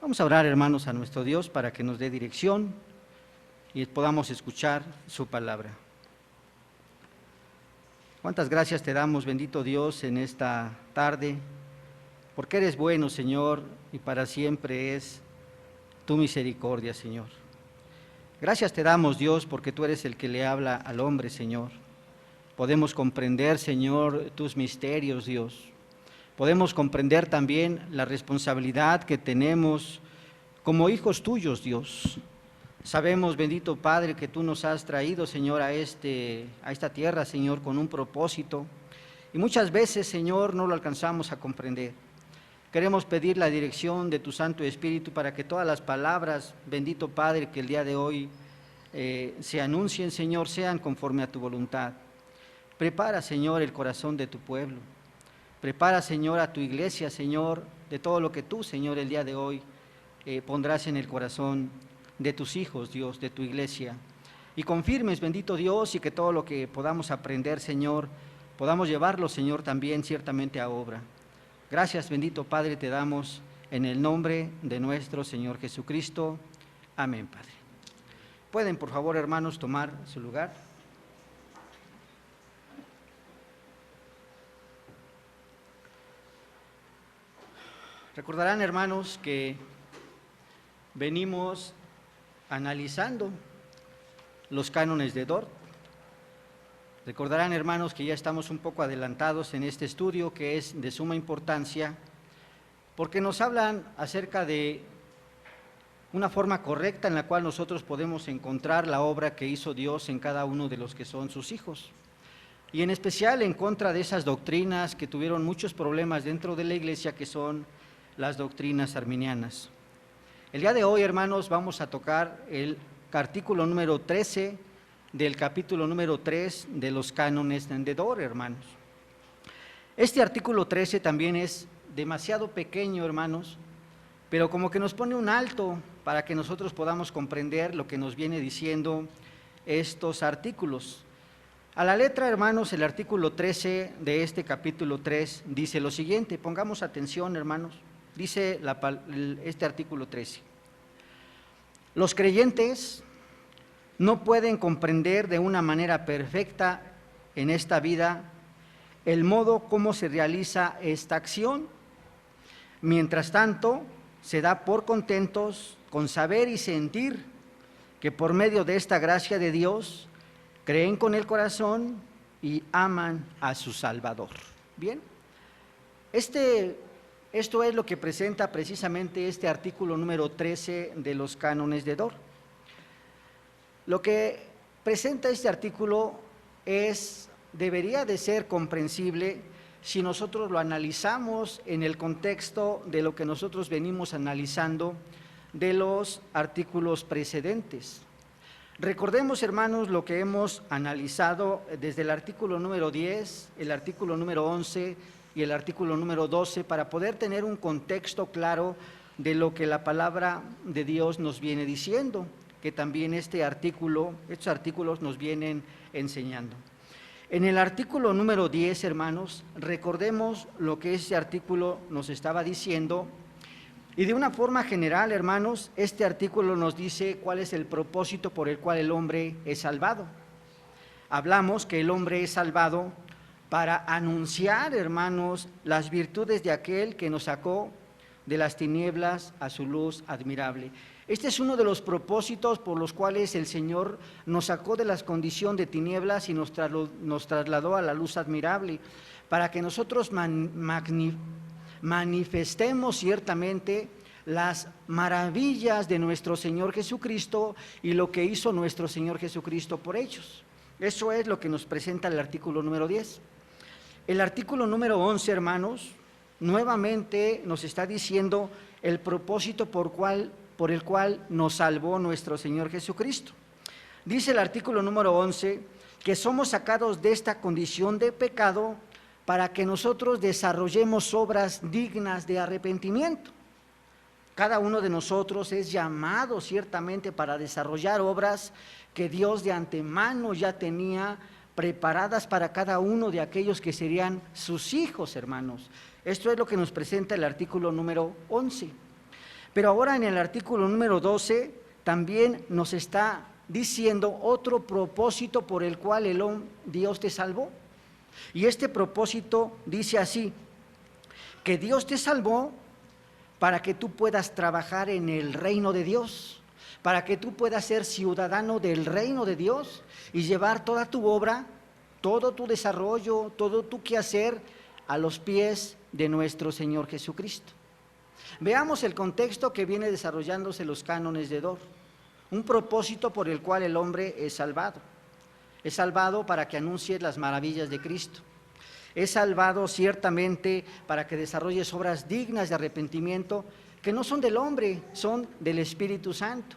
Vamos a orar, hermanos, a nuestro Dios para que nos dé dirección y podamos escuchar su palabra. Cuántas gracias te damos, bendito Dios, en esta tarde, porque eres bueno, Señor, y para siempre es tu misericordia, Señor. Gracias te damos, Dios, porque tú eres el que le habla al hombre, Señor. Podemos comprender, Señor, tus misterios, Dios. Podemos comprender también la responsabilidad que tenemos como hijos tuyos, Dios. Sabemos, bendito Padre, que tú nos has traído, Señor, a esta tierra, Señor, con un propósito. Y muchas veces, Señor, no lo alcanzamos a comprender. Queremos pedir la dirección de tu Santo Espíritu para que todas las palabras, bendito Padre, que el día de hoy se anuncien, Señor, sean conforme a tu voluntad. Prepara, Señor, el corazón de tu pueblo. Prepara, Señor, a tu iglesia, Señor, de todo lo que tú, Señor, el día de hoy pondrás en el corazón de tus hijos, Dios, de tu iglesia. Y confirmes, bendito Dios, y que todo lo que podamos aprender, Señor, podamos llevarlo, Señor, también ciertamente a obra. Gracias, bendito Padre, te damos en el nombre de nuestro Señor Jesucristo. Amén, Padre. Pueden, por favor, hermanos, tomar su lugar. Recordarán, hermanos, que venimos analizando los cánones de Dort. Recordarán, hermanos, que ya estamos un poco adelantados en este estudio que es de suma importancia porque nos hablan acerca de una forma correcta en la cual nosotros podemos encontrar la obra que hizo Dios en cada uno de los que son sus hijos. Y en especial en contra de esas doctrinas que tuvieron muchos problemas dentro de la iglesia, que son las doctrinas arminianas. El día de hoy, hermanos, vamos a tocar el artículo número 13 del capítulo número 3 de los cánones de Dort, hermanos. Este artículo 13 también es demasiado pequeño, hermanos, pero como que nos pone un alto para que nosotros podamos comprender lo que nos viene diciendo estos artículos. A la letra, hermanos, el artículo 13 de este capítulo 3 dice lo siguiente, pongamos atención, hermanos. Dice este artículo 13, los creyentes no pueden comprender de una manera perfecta en esta vida el modo como se realiza esta acción. Mientras tanto, se da por contentos con saber y sentir que por medio de esta gracia de Dios creen con el corazón y aman a su Salvador. Bien, esto es lo que presenta precisamente este artículo número 13 de los cánones de Dort. Lo que presenta este artículo debería de ser comprensible si nosotros lo analizamos en el contexto de lo que nosotros venimos analizando de los artículos precedentes. Recordemos, hermanos, lo que hemos analizado desde el artículo número 10, el artículo número 11 y el artículo número 12 para poder tener un contexto claro de lo que la palabra de Dios nos viene diciendo, que también estos artículos nos vienen enseñando. En el artículo número 10, hermanos, recordemos lo que este artículo nos estaba diciendo y de una forma general, hermanos, este artículo nos dice cuál es el propósito por el cual el hombre es salvado. Hablamos que el hombre es salvado para anunciar, hermanos, las virtudes de aquel que nos sacó de las tinieblas a su luz admirable. Este es uno de los propósitos por los cuales el Señor nos sacó de la condición de tinieblas y nos trasladó a la luz admirable, para que nosotros manifestemos ciertamente las maravillas de nuestro Señor Jesucristo y lo que hizo nuestro Señor Jesucristo por ellos. Eso es lo que nos presenta el artículo número 10. El artículo número 11, hermanos, nuevamente nos está diciendo el propósito por el cual nos salvó nuestro Señor Jesucristo. Dice el artículo número 11 que somos sacados de esta condición de pecado para que nosotros desarrollemos obras dignas de arrepentimiento. Cada uno de nosotros es llamado ciertamente para desarrollar obras que Dios de antemano ya tenía preparadas para cada uno de aquellos que serían sus hijos, hermanos. Esto es lo que nos presenta el artículo número 11. Pero ahora en el artículo número 12 también nos está diciendo otro propósito por el cual Dios te salvó. Y este propósito dice así, que Dios te salvó para que tú puedas trabajar en el reino de Dios, para que tú puedas ser ciudadano del reino de Dios y llevar toda tu obra, todo tu desarrollo, todo tu quehacer a los pies de nuestro Señor Jesucristo. Veamos el contexto que viene desarrollándose los cánones de Dort, un propósito por el cual el hombre es salvado. Es salvado para que anuncies las maravillas de Cristo. Es salvado ciertamente para que desarrolles obras dignas de arrepentimiento que no son del hombre, son del Espíritu Santo.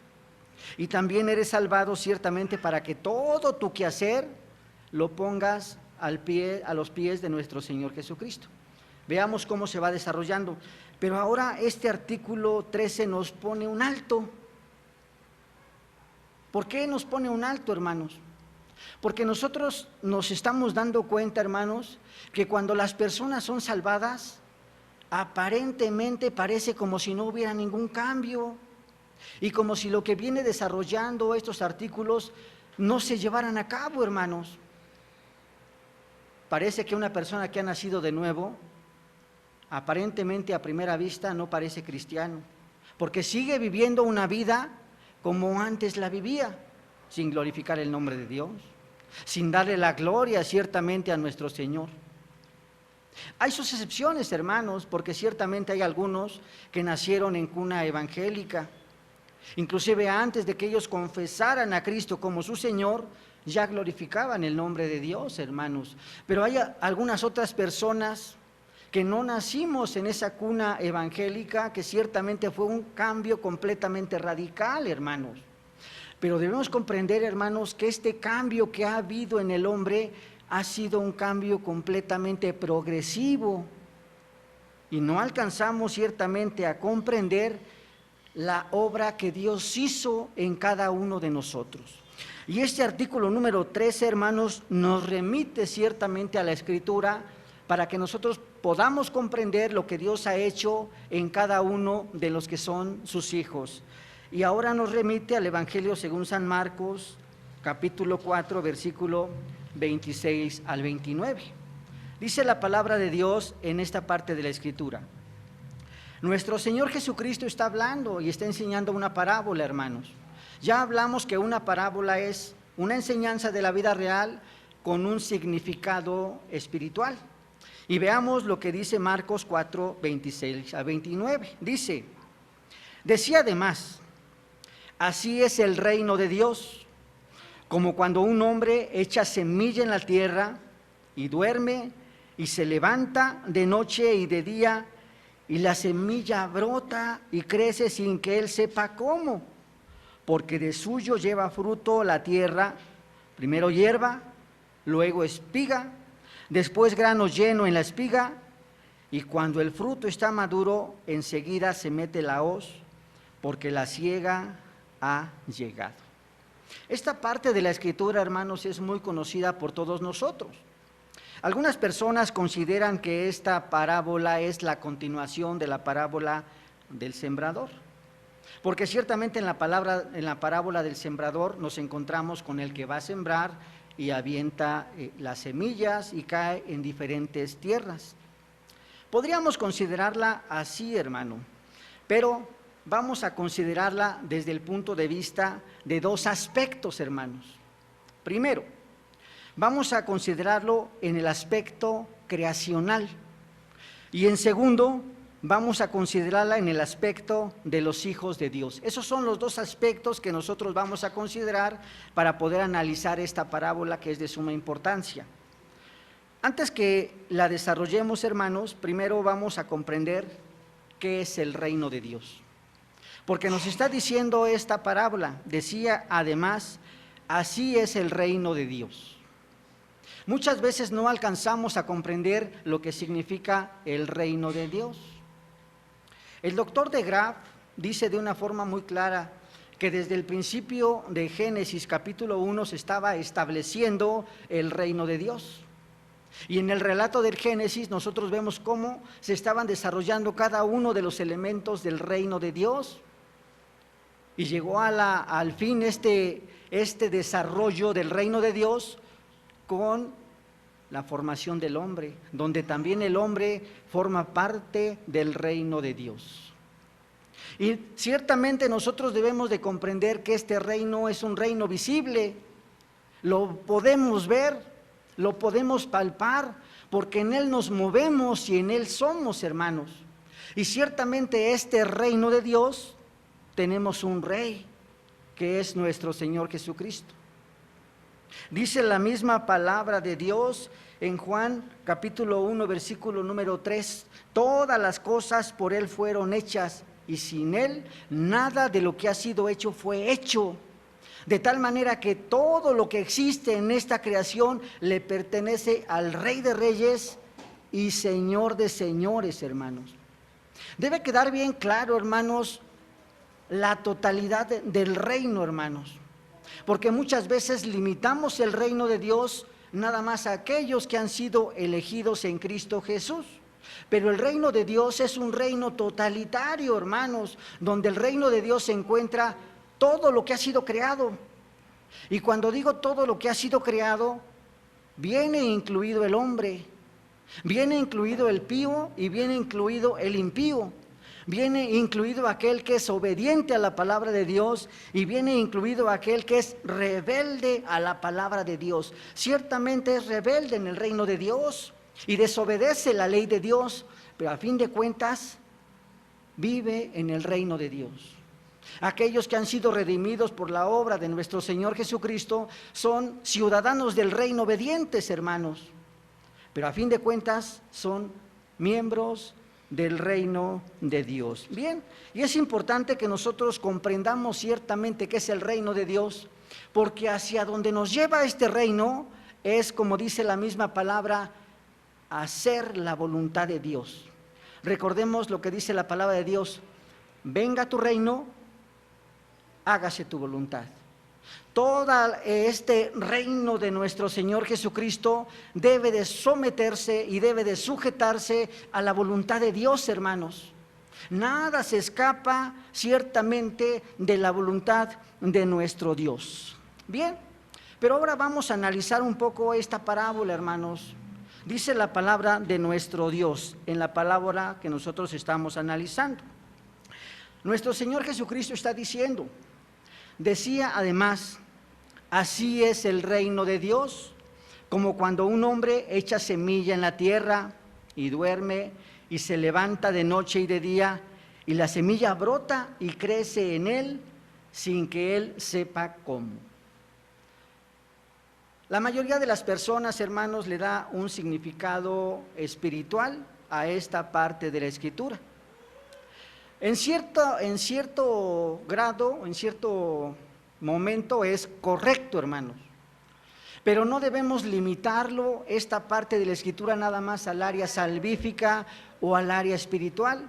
Y también eres salvado ciertamente para que todo tu quehacer lo pongas a los pies de nuestro Señor Jesucristo. Veamos cómo se va desarrollando. Pero ahora este artículo 13 nos pone un alto. ¿Por qué nos pone un alto, hermanos? Porque nosotros nos estamos dando cuenta, hermanos, que cuando las personas son salvadas, aparentemente parece como si no hubiera ningún cambio y como si lo que viene desarrollando estos artículos no se llevaran a cabo, hermanos. Parece que una persona que ha nacido de nuevo, aparentemente a primera vista no parece cristiano, porque sigue viviendo una vida como antes la vivía, sin glorificar el nombre de Dios, sin darle la gloria ciertamente a nuestro Señor. Hay sus excepciones, hermanos, porque ciertamente hay algunos que nacieron en cuna evangélica, inclusive antes de que ellos confesaran a Cristo como su Señor, ya glorificaban el nombre de Dios, hermanos. Pero hay algunas otras personas que no nacimos en esa cuna evangélica, que ciertamente fue un cambio completamente radical, hermanos. Pero debemos comprender, hermanos, que este cambio que ha habido en el hombre ha sido un cambio completamente progresivo y no alcanzamos ciertamente a comprender la obra que Dios hizo en cada uno de nosotros. Y este artículo número 13, hermanos, nos remite ciertamente a la Escritura para que nosotros podamos comprender lo que Dios ha hecho en cada uno de los que son sus hijos. Y ahora nos remite al Evangelio según San Marcos, capítulo 4, versículo 26 al 29. Dice la palabra de Dios en esta parte de la Escritura. Nuestro Señor Jesucristo está hablando y está enseñando una parábola, hermanos. Ya hablamos que una parábola es una enseñanza de la vida real con un significado espiritual. Y veamos lo que dice Marcos 4, 26 a 29. Dice, decía además, así es el reino de Dios, como cuando un hombre echa semilla en la tierra y duerme y se levanta de noche y de día y la semilla brota y crece sin que él sepa cómo, porque de suyo lleva fruto la tierra, primero hierba, luego espiga, después grano lleno en la espiga, y cuando el fruto está maduro, enseguida se mete la hoz, porque la siega ha llegado. Esta parte de la Escritura, hermanos, es muy conocida por todos nosotros. Algunas personas consideran que esta parábola es la continuación de la parábola del sembrador, porque ciertamente en la parábola del sembrador nos encontramos con el que va a sembrar y avienta las semillas y cae en diferentes tierras. Podríamos considerarla así, hermano, pero vamos a considerarla desde el punto de vista de dos aspectos, hermanos. Primero, vamos a considerarlo en el aspecto creacional y en segundo, vamos a considerarla en el aspecto de los hijos de Dios. Esos son los dos aspectos que nosotros vamos a considerar para poder analizar esta parábola que es de suma importancia. Antes que la desarrollemos, hermanos, primero vamos a comprender qué es el reino de Dios. Porque nos está diciendo esta parábola, decía además, así es el reino de Dios. Muchas veces no alcanzamos a comprender lo que significa el reino de Dios. El doctor de Graaf dice de una forma muy clara que desde el principio de Génesis capítulo 1 se estaba estableciendo el reino de Dios. Y en el relato del Génesis nosotros vemos cómo se estaban desarrollando cada uno de los elementos del reino de Dios. Y llegó al fin este desarrollo del reino de Dios con la formación del hombre, donde también el hombre forma parte del reino de Dios. Y ciertamente nosotros debemos de comprender que este reino es un reino visible, lo podemos ver, lo podemos palpar, porque en él nos movemos y en él somos, hermanos. Y ciertamente este reino de Dios, tenemos un rey, que es nuestro Señor Jesucristo. Dice la misma palabra de Dios en Juan capítulo 1, versículo número 3, todas las cosas por Él fueron hechas, y sin Él nada de lo que ha sido hecho fue hecho. De tal manera que todo lo que existe en esta creación le pertenece al Rey de Reyes y Señor de Señores, hermanos. Debe quedar bien claro, hermanos, la totalidad del reino, hermanos, porque muchas veces limitamos el reino de Dios nada más a aquellos que han sido elegidos en Cristo Jesús. Pero el reino de Dios es un reino totalitario, hermanos, donde el reino de Dios se encuentra todo lo que ha sido creado. Y cuando digo todo lo que ha sido creado, viene incluido el hombre, viene incluido el pío y viene incluido el impío. Viene incluido aquel que es obediente a la palabra de Dios y viene incluido aquel que es rebelde a la palabra de Dios. Ciertamente es rebelde en el reino de Dios y desobedece la ley de Dios, pero a fin de cuentas vive en el reino de Dios. Aquellos que han sido redimidos por la obra de nuestro Señor Jesucristo son ciudadanos del reino obedientes, hermanos, pero a fin de cuentas son miembros del reino de Dios. Bien, y es importante que nosotros comprendamos ciertamente qué es el reino de Dios, porque hacia donde nos lleva este reino es, como dice la misma palabra, hacer la voluntad de Dios. Recordemos lo que dice la palabra de Dios: venga tu reino, hágase tu voluntad. Todo este reino de nuestro Señor Jesucristo debe de someterse y debe de sujetarse a la voluntad de Dios, hermanos. Nada se escapa ciertamente de la voluntad de nuestro Dios. Bien, pero ahora vamos a analizar un poco esta parábola, hermanos. Dice la palabra de nuestro Dios en la palabra que nosotros estamos analizando. Nuestro Señor Jesucristo está diciendo, decía además: así es el reino de Dios, como cuando un hombre echa semilla en la tierra y duerme y se levanta de noche y de día, y la semilla brota y crece en él sin que él sepa cómo. La mayoría de las personas, hermanos, le da un significado espiritual a esta parte de la Escritura. En cierto grado, en cierto momento es correcto, hermanos, pero no debemos limitarlo, esta parte de la Escritura, nada más al área salvífica o al área espiritual.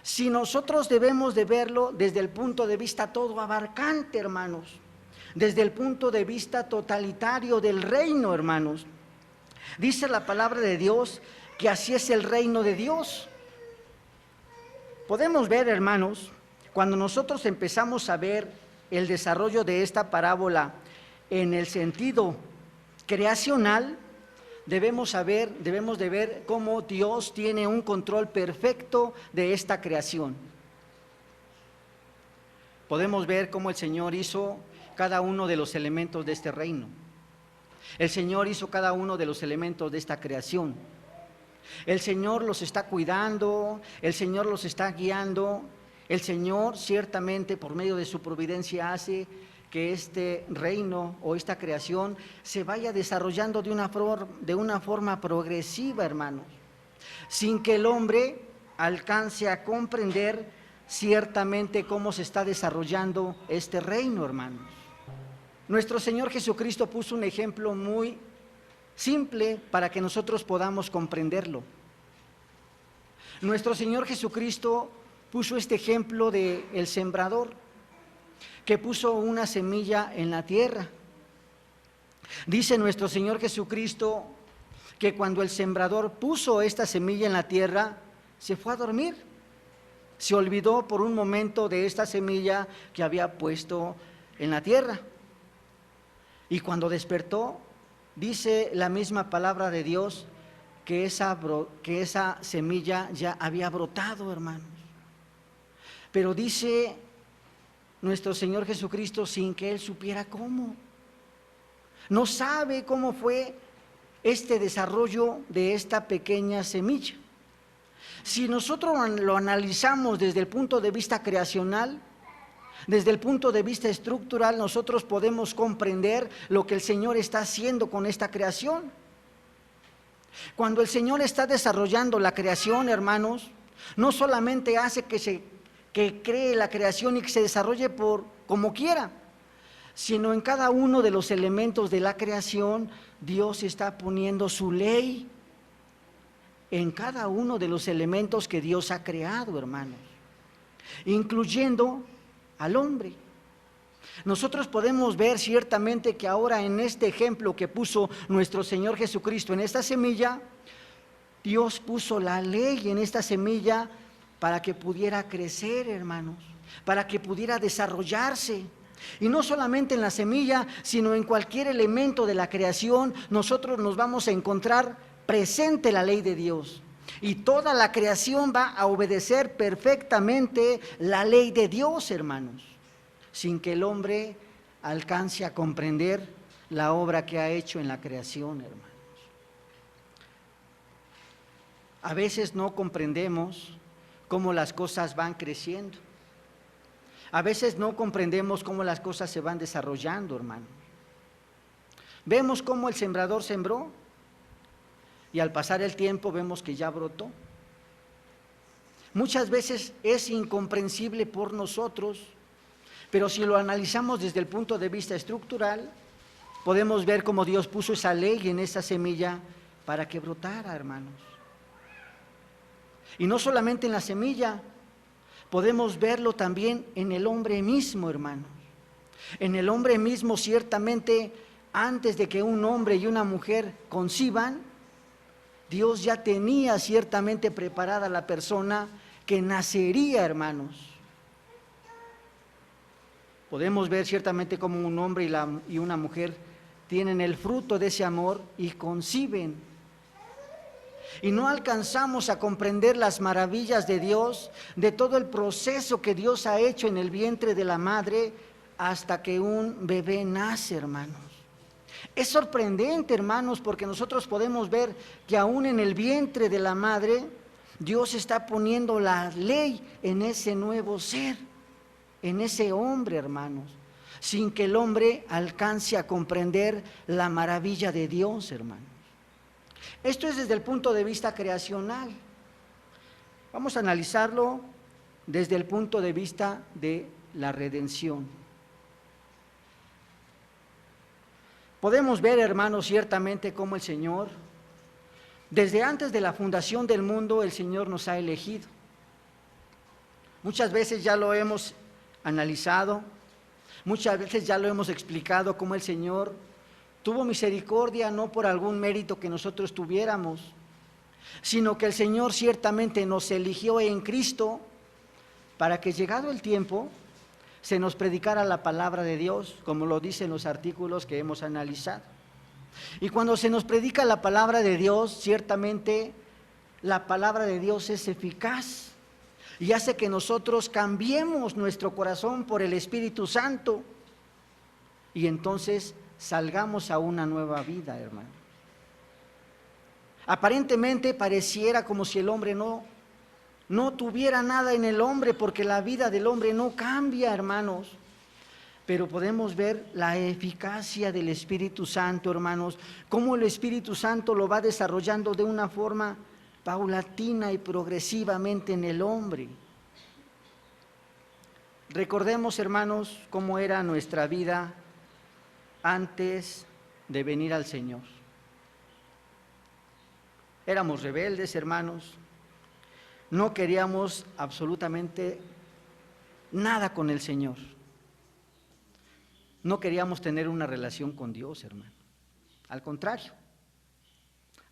Si nosotros debemos de verlo desde el punto de vista todo abarcante, hermanos, desde el punto de vista totalitario del reino, hermanos. Dice la palabra de Dios que así es el reino de Dios. Podemos ver, hermanos, cuando nosotros empezamos a ver el desarrollo de esta parábola en el sentido creacional, debemos de ver cómo Dios tiene un control perfecto de esta creación. Podemos ver cómo el Señor hizo cada uno de los elementos de este reino. El Señor hizo cada uno de los elementos de esta creación. El Señor los está cuidando, el Señor los está guiando. El Señor ciertamente por medio de su providencia hace que este reino o esta creación se vaya desarrollando de una forma progresiva, hermanos, sin que el hombre alcance a comprender ciertamente cómo se está desarrollando este reino, hermanos. Nuestro Señor Jesucristo puso un ejemplo muy simple para que nosotros podamos comprenderlo. Nuestro Señor Jesucristo puso este ejemplo del sembrador que puso una semilla en la tierra. Dice nuestro Señor Jesucristo que cuando el sembrador puso esta semilla en la tierra, se fue a dormir. Se olvidó por un momento de esta semilla que había puesto en la tierra. Y cuando despertó, dice la misma palabra de Dios que esa semilla ya había brotado, hermanos. Pero dice nuestro Señor Jesucristo sin que Él supiera cómo. No sabe cómo fue este desarrollo de esta pequeña semilla. Si nosotros lo analizamos desde el punto de vista creacional, desde el punto de vista estructural, nosotros podemos comprender lo que el Señor está haciendo con esta creación. Cuando el Señor está desarrollando la creación, hermanos, no solamente hace que cree la creación y que se desarrolle como quiera, sino en cada uno de los elementos de la creación, Dios está poniendo su ley en cada uno de los elementos que Dios ha creado, hermanos, incluyendo al hombre. Nosotros podemos ver ciertamente que ahora en este ejemplo que puso nuestro Señor Jesucristo en esta semilla, Dios puso la ley en esta semilla para que pudiera crecer, hermanos, para que pudiera desarrollarse. Y no solamente en la semilla, sino en cualquier elemento de la creación, nosotros nos vamos a encontrar presente la ley de Dios. Y toda la creación va a obedecer perfectamente la ley de Dios, hermanos, sin que el hombre alcance a comprender la obra que ha hecho en la creación, hermanos. A veces no comprendemos cómo las cosas van creciendo. A veces no comprendemos cómo las cosas se van desarrollando, hermanos. Vemos cómo el sembrador sembró y al pasar el tiempo vemos que ya brotó. Muchas veces es incomprensible por nosotros, pero si lo analizamos desde el punto de vista estructural, podemos ver cómo Dios puso esa ley en esa semilla para que brotara, hermanos. Y no solamente en la semilla, podemos verlo también en el hombre mismo, hermanos. En el hombre mismo, ciertamente, antes de que un hombre y una mujer conciban, Dios ya tenía ciertamente preparada la persona que nacería, hermanos. Podemos ver ciertamente cómo un hombre y una mujer tienen el fruto de ese amor y conciben. Y no alcanzamos a comprender las maravillas de Dios, de todo el proceso que Dios ha hecho en el vientre de la madre hasta que un bebé nace, hermanos. Es sorprendente, hermanos, porque nosotros podemos ver que aún en el vientre de la madre, Dios está poniendo la ley en ese nuevo ser, en ese hombre, hermanos, sin que el hombre alcance a comprender la maravilla de Dios, hermanos. Esto es desde el punto de vista creacional. Vamos a analizarlo desde el punto de vista de la redención. Podemos ver, hermanos, ciertamente cómo el Señor, desde antes de la fundación del mundo, el Señor nos ha elegido. Muchas veces ya lo hemos analizado, muchas veces ya lo hemos explicado cómo el Señor tuvo misericordia no por algún mérito que nosotros tuviéramos, sino que el Señor ciertamente nos eligió en Cristo para que llegado el tiempo se nos predicara la palabra de Dios, como lo dicen los artículos que hemos analizado. Y cuando se nos predica la palabra de Dios, ciertamente la palabra de Dios es eficaz y hace que nosotros cambiemos nuestro corazón por el Espíritu Santo y entonces salgamos a una nueva vida, hermano. Aparentemente pareciera como si el hombre no tuviera nada en el hombre, porque la vida del hombre no cambia, hermanos. Pero podemos ver la eficacia del Espíritu Santo, hermanos, cómo el Espíritu Santo lo va desarrollando de una forma paulatina y progresivamente en el hombre. Recordemos, hermanos, cómo era nuestra vida antes de venir al Señor. Éramos rebeldes, hermanos, no queríamos absolutamente nada con el Señor, no queríamos tener una relación con Dios, hermano, al contrario,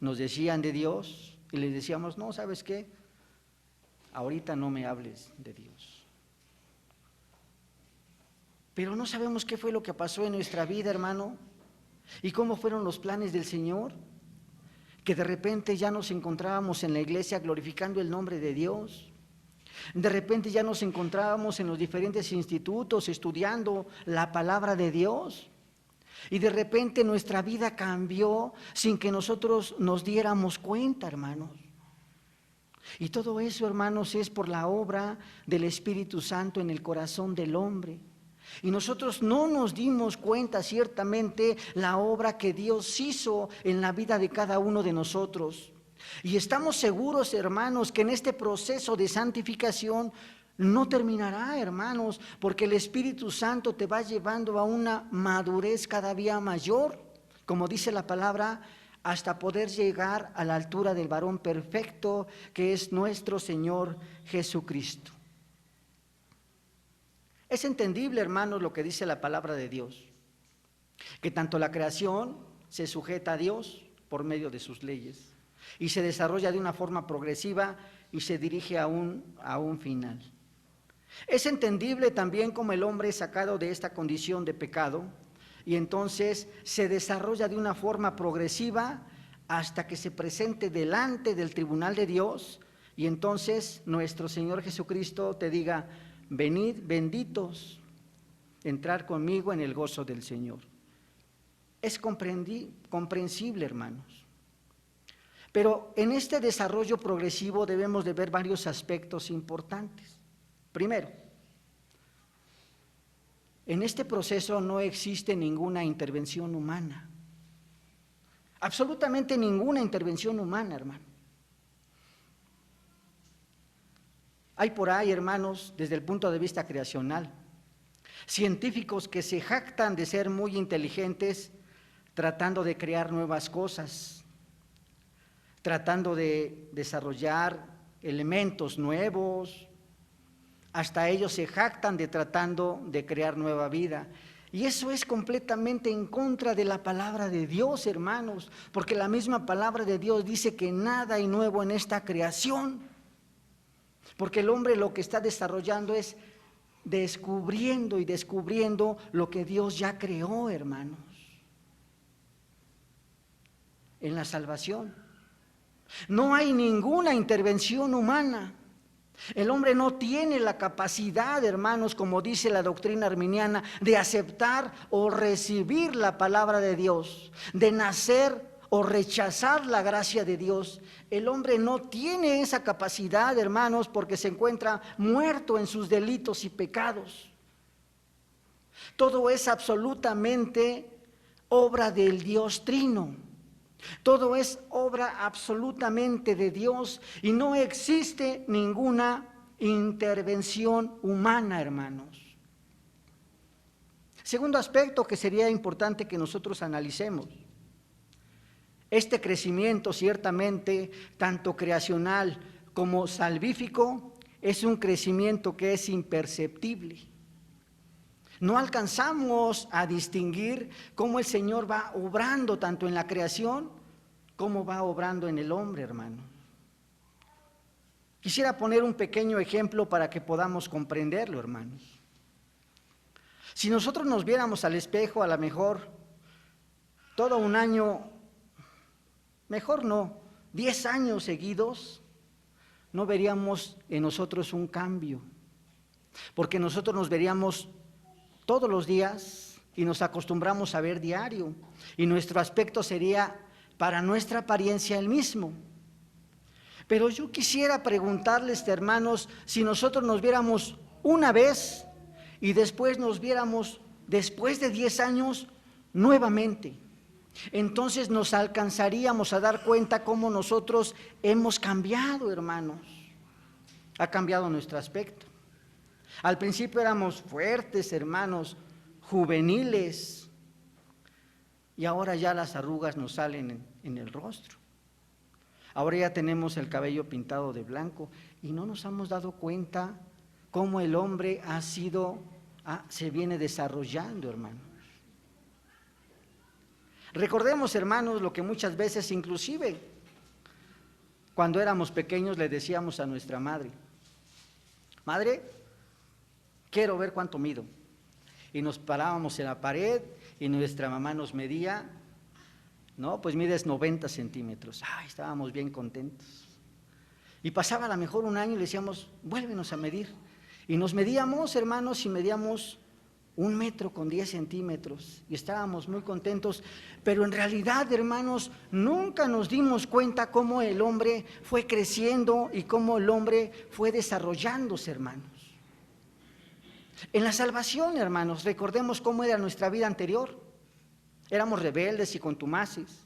nos decían de Dios y les decíamos, no, ¿sabes qué? Ahorita no me hables de Dios. Pero no sabemos qué fue lo que pasó en nuestra vida, hermano, y cómo fueron los planes del Señor, que de repente ya nos encontrábamos en la iglesia glorificando el nombre de Dios. De repente ya nos encontrábamos en los diferentes institutos estudiando la palabra de Dios. Y de repente nuestra vida cambió sin que nosotros nos diéramos cuenta, hermanos. Y todo eso, hermanos, es por la obra del Espíritu Santo en el corazón del hombre. Y nosotros no nos dimos cuenta ciertamente la obra que Dios hizo en la vida de cada uno de nosotros. Y estamos seguros, hermanos, que en este proceso de santificación no terminará, hermanos, porque el Espíritu Santo te va llevando a una madurez cada día mayor, como dice la palabra, hasta poder llegar a la altura del varón perfecto, que es nuestro Señor Jesucristo. Es entendible, hermanos, lo que dice la palabra de Dios, que tanto la creación se sujeta a Dios por medio de sus leyes y se desarrolla de una forma progresiva y se dirige a un final. Es entendible también cómo el hombre es sacado de esta condición de pecado y entonces se desarrolla de una forma progresiva hasta que se presente delante del tribunal de Dios y entonces nuestro Señor Jesucristo te diga: venid benditos, entrar conmigo en el gozo del Señor. Es comprensible, hermanos. Pero en este desarrollo progresivo debemos de ver varios aspectos importantes. Primero, en este proceso no existe ninguna intervención humana. Absolutamente ninguna intervención humana, hermano. Hay por ahí, hermanos, desde el punto de vista creacional, científicos que se jactan de ser muy inteligentes tratando de crear nuevas cosas, tratando de desarrollar elementos nuevos. Hasta ellos se jactan de tratando de crear nueva vida. Y eso es completamente en contra de la palabra de Dios, hermanos, porque la misma palabra de Dios dice que nada hay nuevo en esta creación. Porque el hombre lo que está desarrollando es descubriendo y descubriendo lo que Dios ya creó, hermanos, en la salvación. No hay ninguna intervención humana. El hombre no tiene la capacidad, hermanos, como dice la doctrina arminiana, de aceptar o recibir la palabra de Dios, de nacer o rechazar la gracia de Dios. El hombre no tiene esa capacidad, hermanos, porque se encuentra muerto en sus delitos y pecados. Todo es absolutamente obra del Dios Trino. Todo es obra absolutamente de Dios y no existe ninguna intervención humana, hermanos. Segundo aspecto que sería importante que nosotros analicemos. Este crecimiento ciertamente, tanto creacional como salvífico, es un crecimiento que es imperceptible. No alcanzamos a distinguir cómo el Señor va obrando tanto en la creación como va obrando en el hombre, hermano. Quisiera poner un pequeño ejemplo para que podamos comprenderlo, hermanos. Si nosotros nos viéramos al espejo, a lo mejor todo un año, mejor no, 10 años seguidos, no veríamos en nosotros un cambio, porque nosotros nos veríamos todos los días y nos acostumbramos a ver diario y nuestro aspecto sería para nuestra apariencia el mismo. Pero yo quisiera preguntarles, hermanos, si nosotros nos viéramos una vez y después nos viéramos después de 10 años nuevamente, entonces nos alcanzaríamos a dar cuenta cómo nosotros hemos cambiado, hermanos. Ha cambiado nuestro aspecto. Al principio éramos fuertes, hermanos, juveniles, y ahora ya las arrugas nos salen en el rostro. Ahora ya tenemos el cabello pintado de blanco y no nos hemos dado cuenta cómo el hombre se viene desarrollando, hermanos. Recordemos, hermanos, lo que muchas veces inclusive Cuando éramos pequeños le decíamos a nuestra madre: madre, quiero ver cuánto mido. Y nos parábamos en la pared y nuestra mamá nos medía. No, pues mides 90 centímetros. Ay, estábamos bien contentos. Y pasaba a lo mejor un año y le decíamos: vuélvenos a medir. Y nos medíamos, hermanos, y medíamos 1,10 centímetros. Y estábamos muy contentos. Pero en realidad, hermanos, nunca nos dimos cuenta cómo el hombre fue creciendo y cómo el hombre fue desarrollándose, hermanos. En la salvación, hermanos, recordemos cómo era nuestra vida anterior. Éramos rebeldes y contumaces.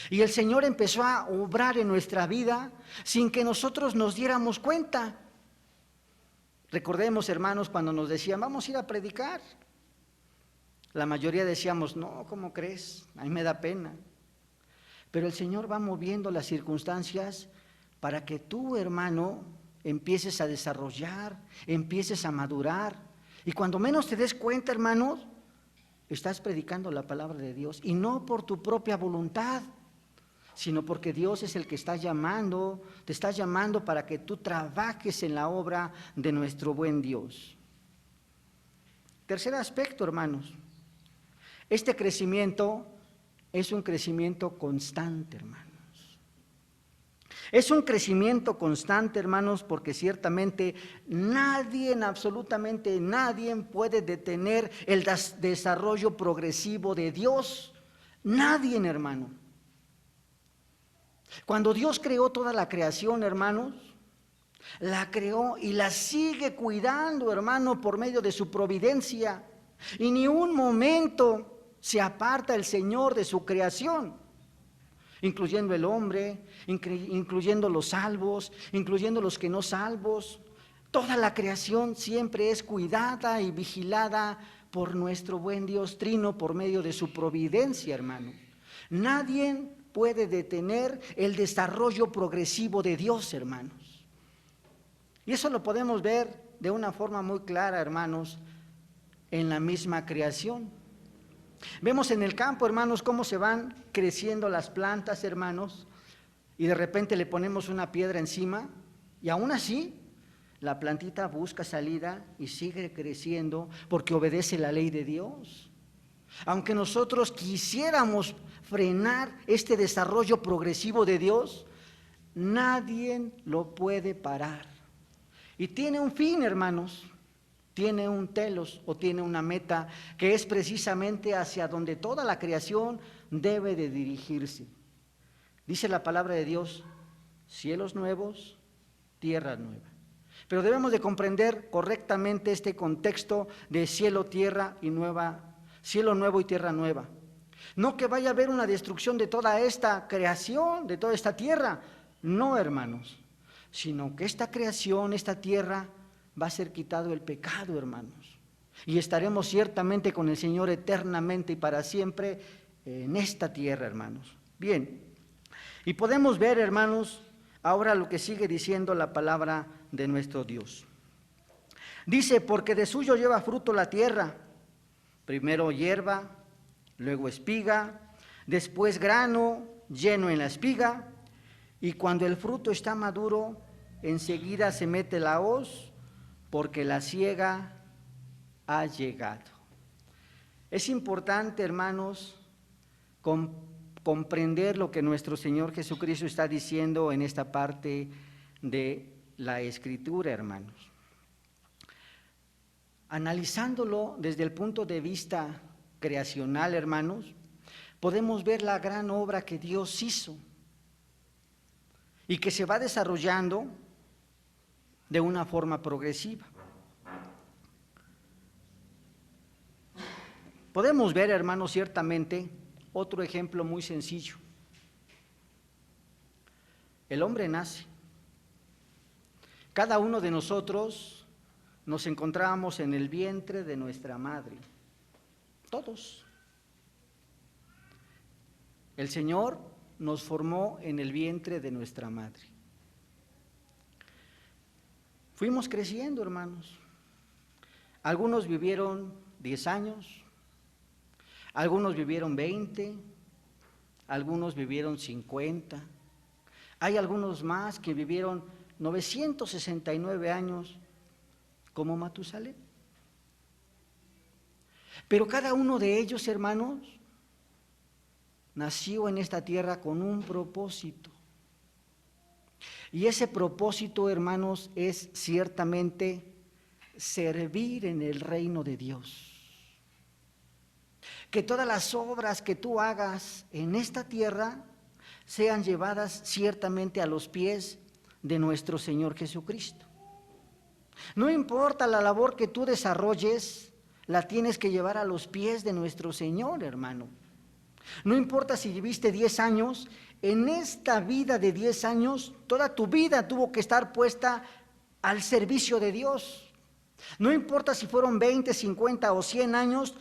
Y el Señor empezó a obrar en nuestra vida sin que nosotros nos diéramos cuenta. Recordemos, hermanos, cuando nos decían: vamos a ir a predicar. La mayoría decíamos: no, ¿cómo crees? A mí me da pena. Pero el Señor va moviendo las circunstancias para que tú, hermano, empieces a desarrollar, empieces a madurar. Y cuando menos te des cuenta, hermanos, estás predicando la palabra de Dios, y no por tu propia voluntad, sino porque Dios es el que está llamando, te está llamando para que tú trabajes en la obra de nuestro buen Dios. Tercer aspecto, hermanos, este crecimiento es un crecimiento constante, hermanos. Es un crecimiento constante, hermanos, porque ciertamente nadie, absolutamente nadie puede detener el desarrollo progresivo de Dios. Nadie, hermano. Cuando Dios creó toda la creación, hermanos, la creó y la sigue cuidando, hermano, por medio de su providencia. Y ni un momento se aparta el Señor de su creación, incluyendo el hombre, incluyendo los salvos, incluyendo los que no salvos. Toda la creación siempre es cuidada y vigilada por nuestro buen Dios Trino por medio de su providencia, hermano. Nadie puede detener el desarrollo progresivo de Dios, hermanos. Y eso lo podemos ver de una forma muy clara, hermanos, en la misma creación. Vemos en el campo, hermanos, cómo se van creciendo las plantas, hermanos, y de repente le ponemos una piedra encima, y aún así la plantita busca salida y sigue creciendo porque obedece la ley de Dios. Aunque nosotros quisiéramos frenar este desarrollo progresivo de Dios, nadie lo puede parar. Y tiene un fin, hermanos. Tiene un telos o tiene una meta que es precisamente hacia donde toda la creación debe de dirigirse. Dice la palabra de Dios: cielos nuevos, tierra nueva. Pero debemos de comprender correctamente este contexto de cielo, tierra y nueva, cielo nuevo y tierra nueva. No que vaya a haber una destrucción de toda esta creación, de toda esta tierra. No, hermanos, sino que esta creación, esta tierra, va a ser quitado el pecado, hermanos, y estaremos ciertamente con el Señor eternamente y para siempre en esta tierra, hermanos. Bien, y podemos ver, hermanos, ahora lo que sigue diciendo la palabra de nuestro Dios. Dice: porque de suyo lleva fruto la tierra, primero hierba, luego espiga, después grano lleno en la espiga, y cuando el fruto está maduro, enseguida se mete la hoz, porque la siega ha llegado. Es importante, hermanos, comprender lo que nuestro Señor Jesucristo está diciendo en esta parte de la Escritura, hermanos. Analizándolo desde el punto de vista creacional, hermanos, podemos ver la gran obra que Dios hizo y que se va desarrollando de una forma progresiva. Podemos ver, hermanos, ciertamente otro ejemplo muy sencillo. El hombre nace. Cada uno de nosotros nos encontrábamos en el vientre de nuestra madre. Todos. El Señor nos formó en el vientre de nuestra madre. Fuimos creciendo, hermanos. Algunos vivieron 10 años, algunos vivieron 20, algunos vivieron 50, Hay algunos más que vivieron 969 años como Matusalén. Pero cada uno de ellos, hermanos, nació en esta tierra con un propósito. Y ese propósito, hermanos, es ciertamente servir en el reino de Dios. Que todas las obras que tú hagas en esta tierra sean llevadas ciertamente a los pies de nuestro Señor Jesucristo. No importa la labor que tú desarrolles, la tienes que llevar a los pies de nuestro Señor, hermano. No importa si viviste 10 años, en esta vida de 10 años, toda tu vida tuvo que estar puesta al servicio de Dios. No importa si fueron 20, 50 o 100 años,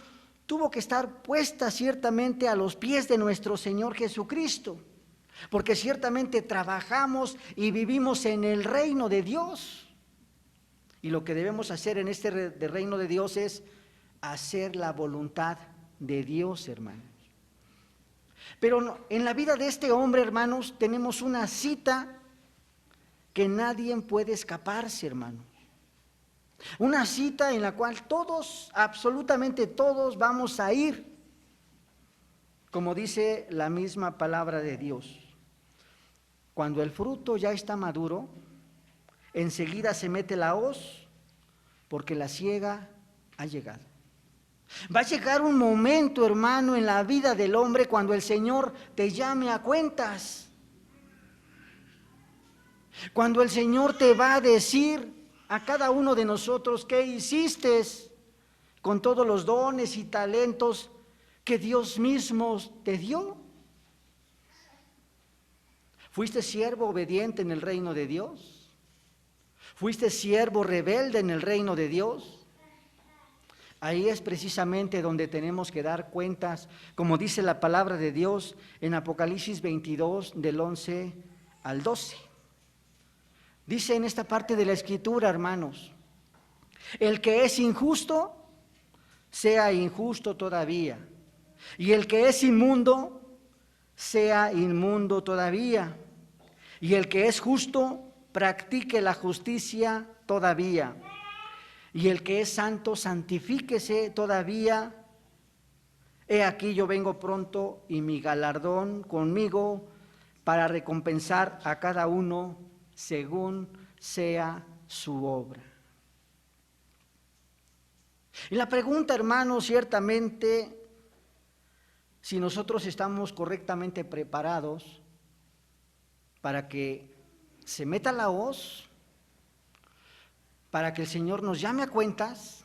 tuvo que estar puesta ciertamente a los pies de nuestro Señor Jesucristo. Porque ciertamente trabajamos y vivimos en el reino de Dios. Y lo que debemos hacer en este reino de Dios es hacer la voluntad de Dios, hermanos. Pero en la vida de este hombre, hermanos, tenemos una cita que nadie puede escaparse, hermanos. Una cita en la cual todos, absolutamente todos, vamos a ir, como dice la misma palabra de Dios. Cuando el fruto ya está maduro, enseguida se mete la hoz, porque la siega ha llegado. Va a llegar un momento, hermano, en la vida del hombre cuando el Señor te llame a cuentas. Cuando el Señor te va a decir a cada uno de nosotros qué hiciste con todos los dones y talentos que Dios mismo te dio. ¿Fuiste siervo obediente en el reino de Dios? ¿Fuiste siervo rebelde en el reino de Dios? Ahí es precisamente donde tenemos que dar cuentas, como dice la palabra de Dios en Apocalipsis 22, del 11 al 12. Dice en esta parte de la Escritura, hermanos, el que es injusto, sea injusto todavía, y el que es inmundo, sea inmundo todavía, y el que es justo, practique la justicia todavía. Y el que es santo, santifíquese todavía. He aquí yo vengo pronto y mi galardón conmigo para recompensar a cada uno según sea su obra. Y la pregunta, hermano, ciertamente, si nosotros estamos correctamente preparados para que se meta la hoz, para que el Señor nos llame a cuentas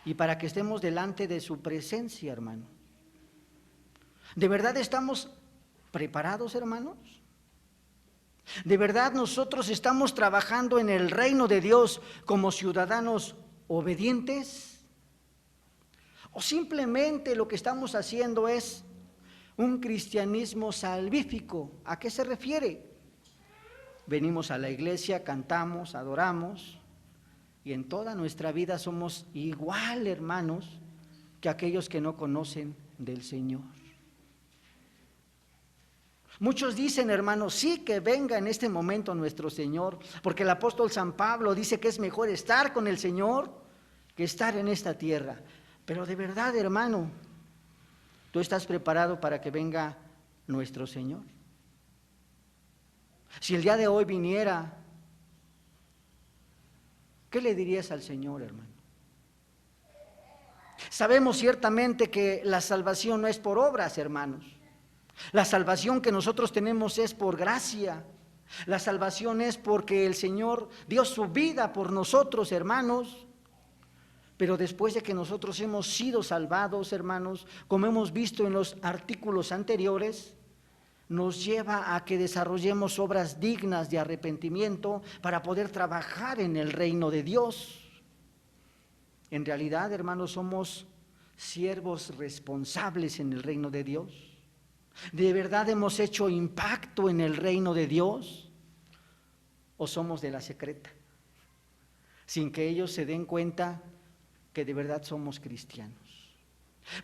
y para que estemos delante de su presencia, hermano. ¿De verdad estamos preparados, hermanos? ¿De verdad nosotros estamos trabajando en el reino de Dios como ciudadanos obedientes? ¿O simplemente lo que estamos haciendo es un cristianismo salvífico? ¿A qué se refiere? Venimos a la iglesia, cantamos, adoramos, y en toda nuestra vida somos igual, hermanos, que aquellos que no conocen del Señor. Muchos dicen, hermanos, sí, que venga en este momento nuestro Señor, porque el apóstol San Pablo dice que es mejor estar con el Señor que estar en esta tierra. Pero de verdad, hermano, ¿tú estás preparado para que venga nuestro Señor? Si el día de hoy viniera, ¿qué le dirías al Señor, hermano? Sabemos ciertamente que la salvación no es por obras, hermanos. La salvación que nosotros tenemos es por gracia. La salvación es porque el Señor dio su vida por nosotros, hermanos. Pero después de que nosotros hemos sido salvados, hermanos, como hemos visto en los artículos anteriores, nos lleva a que desarrollemos obras dignas de arrepentimiento para poder trabajar en el reino de Dios. En realidad, hermanos, somos siervos responsables en el reino de Dios. ¿De verdad hemos hecho impacto en el reino de Dios? ¿O somos de la secreta? Sin que ellos se den cuenta que de verdad somos cristianos.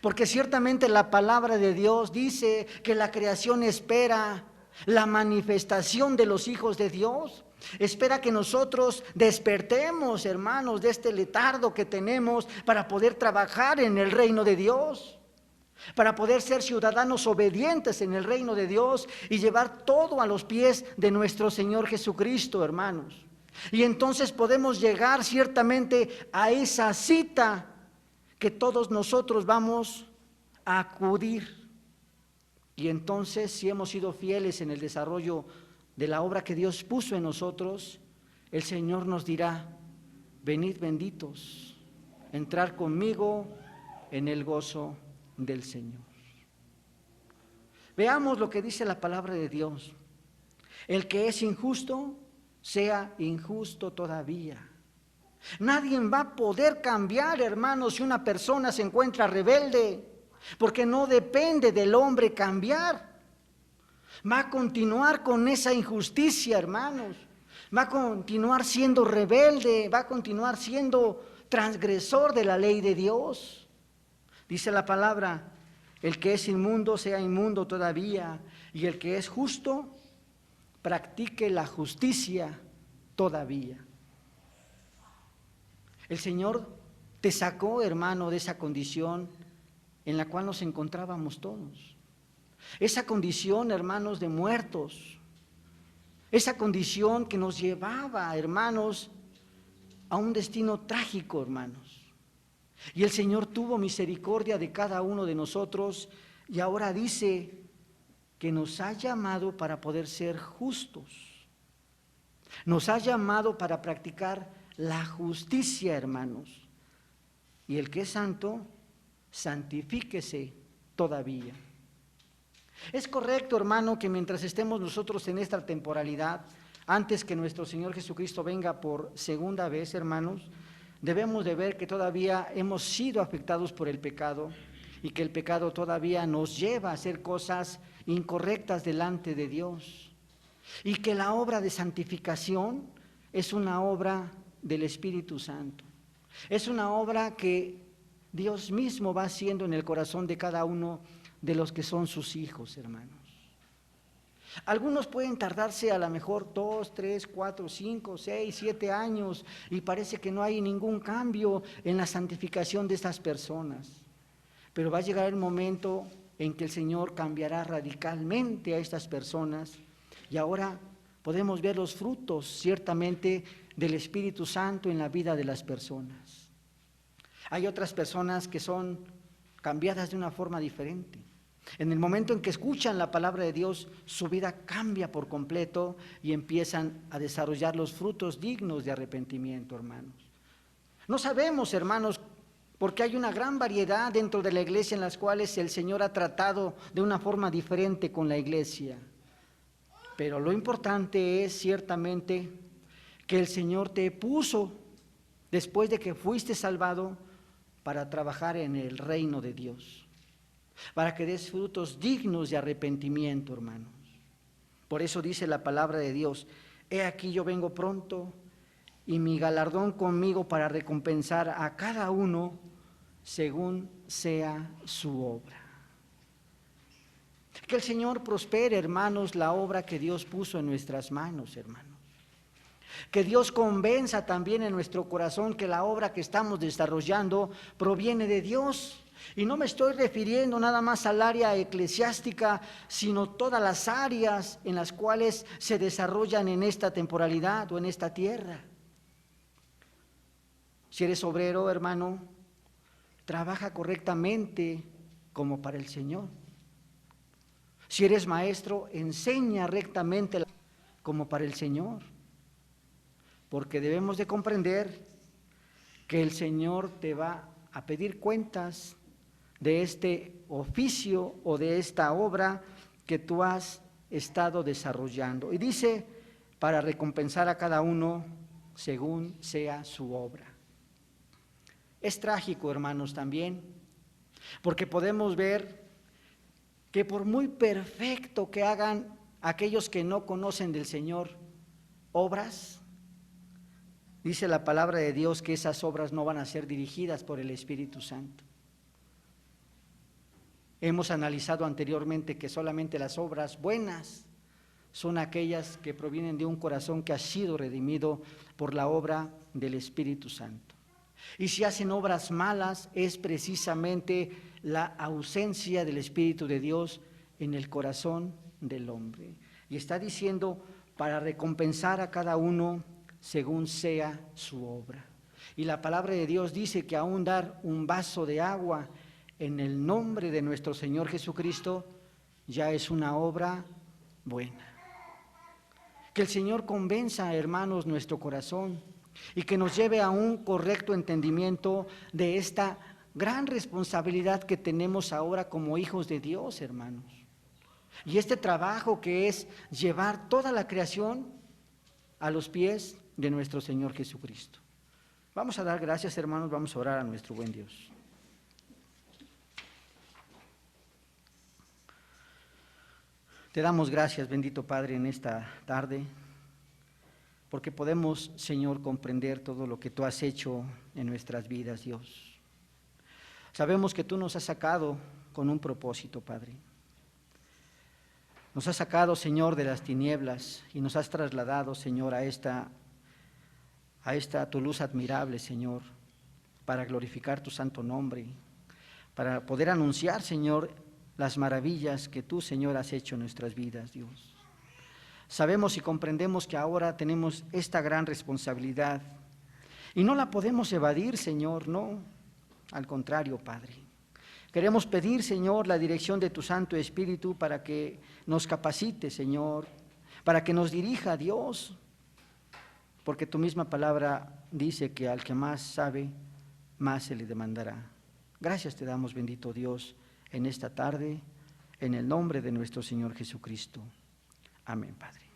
Porque ciertamente la palabra de Dios dice que la creación espera la manifestación de los hijos de Dios. Espera que nosotros despertemos, hermanos, de este letargo que tenemos para poder trabajar en el reino de Dios, para poder ser ciudadanos obedientes en el reino de Dios y llevar todo a los pies de nuestro Señor Jesucristo, hermanos. Y entonces podemos llegar ciertamente a esa cita que todos nosotros vamos a acudir. Y entonces, si hemos sido fieles en el desarrollo de la obra que Dios puso en nosotros, el Señor nos dirá: venid benditos, entrar conmigo en el gozo del Señor. Veamos lo que dice la palabra de Dios. El que es injusto, sea injusto todavía. Nadie va a poder cambiar, hermanos, si una persona se encuentra rebelde, porque no depende del hombre cambiar. Va a continuar con esa injusticia, hermanos. Va a continuar siendo rebelde, va a continuar siendo transgresor de la ley de Dios. Dice la palabra: el que es inmundo sea inmundo todavía, y el que es justo practique la justicia todavía. El Señor te sacó, hermano, de esa condición en la cual nos encontrábamos todos. Esa condición, hermanos, de muertos. Esa condición que nos llevaba, hermanos, a un destino trágico, hermanos. Y el Señor tuvo misericordia de cada uno de nosotros y ahora dice que nos ha llamado para poder ser justos. Nos ha llamado para practicar la justicia, hermanos. Y el que es santo, santifíquese todavía. Es correcto, hermano, que mientras estemos nosotros en esta temporalidad, antes que nuestro Señor Jesucristo venga por segunda vez, hermanos, debemos de ver que todavía hemos sido afectados por el pecado y que el pecado todavía nos lleva a hacer cosas incorrectas delante de Dios, y que la obra de santificación es una obra del Espíritu Santo. Es una obra que Dios mismo va haciendo en el corazón de cada uno de los que son sus hijos, hermanos. Algunos pueden tardarse a lo mejor 2, 3, 4, 5, 6, 7 años y parece que no hay ningún cambio en la santificación de estas personas. Pero va a llegar el momento en que el Señor cambiará radicalmente a estas personas y ahora podemos ver los frutos ciertamente del Espíritu Santo en la vida de las personas. Hay otras personas que son cambiadas de una forma diferente. En el momento en que escuchan la palabra de Dios, su vida cambia por completo y empiezan a desarrollar los frutos dignos de arrepentimiento, hermanos. No sabemos, hermanos, porque hay una gran variedad dentro de la iglesia en las cuales el Señor ha tratado de una forma diferente con la iglesia. Pero lo importante es ciertamente que el Señor te puso, después de que fuiste salvado, para trabajar en el reino de Dios, para que des frutos dignos de arrepentimiento, hermanos. Por eso dice la palabra de Dios: he aquí yo vengo pronto y mi galardón conmigo para recompensar a cada uno según sea su obra. Que el Señor prospere, hermanos, la obra que Dios puso en nuestras manos, hermanos. Que Dios convenza también en nuestro corazón que la obra que estamos desarrollando proviene de Dios. Y no me estoy refiriendo nada más al área eclesiástica, sino todas las áreas en las cuales se desarrollan en esta temporalidad o en esta tierra. Si eres obrero, hermano, trabaja correctamente como para el Señor. Si eres maestro, enseña rectamente como para el Señor. Porque debemos de comprender que el Señor te va a pedir cuentas de este oficio o de esta obra que tú has estado desarrollando. Y dice, para recompensar a cada uno según sea su obra. Es trágico, hermanos, también, porque podemos ver que por muy perfecto que hagan aquellos que no conocen del Señor obras, dice la palabra de Dios que esas obras no van a ser dirigidas por el Espíritu Santo. Hemos analizado anteriormente que solamente las obras buenas son aquellas que provienen de un corazón que ha sido redimido por la obra del Espíritu Santo. Y si hacen obras malas, es precisamente la ausencia del Espíritu de Dios en el corazón del hombre. Y está diciendo, para recompensar a cada uno según sea su obra. Y la palabra de Dios dice que aún dar un vaso de agua en el nombre de nuestro Señor Jesucristo ya es una obra buena. Que el Señor convenza, hermanos, nuestro corazón y que nos lleve a un correcto entendimiento de esta gran responsabilidad que tenemos ahora como hijos de Dios, hermanos. Y este trabajo que es llevar toda la creación a los pies de nuestro Señor Jesucristo. Vamos a dar gracias, hermanos, vamos a orar a nuestro buen Dios. Te damos gracias, bendito Padre, en esta tarde, porque podemos, Señor, comprender todo lo que tú has hecho en nuestras vidas, Dios. Sabemos que tú nos has sacado con un propósito, Padre. Nos has sacado, Señor, de las tinieblas y nos has trasladado, Señor, a esta tu luz admirable, Señor, para glorificar tu santo nombre, para poder anunciar, Señor, las maravillas que tú, Señor, has hecho en nuestras vidas, Dios. Sabemos y comprendemos que ahora tenemos esta gran responsabilidad y no la podemos evadir, Señor, no, al contrario, Padre. Queremos pedir, Señor, la dirección de tu Santo Espíritu para que nos capacite, Señor, para que nos dirija, Dios, porque tu misma palabra dice que al que más sabe, más se le demandará. Gracias te damos, bendito Dios, en esta tarde, en el nombre de nuestro Señor Jesucristo. Amén, Padre.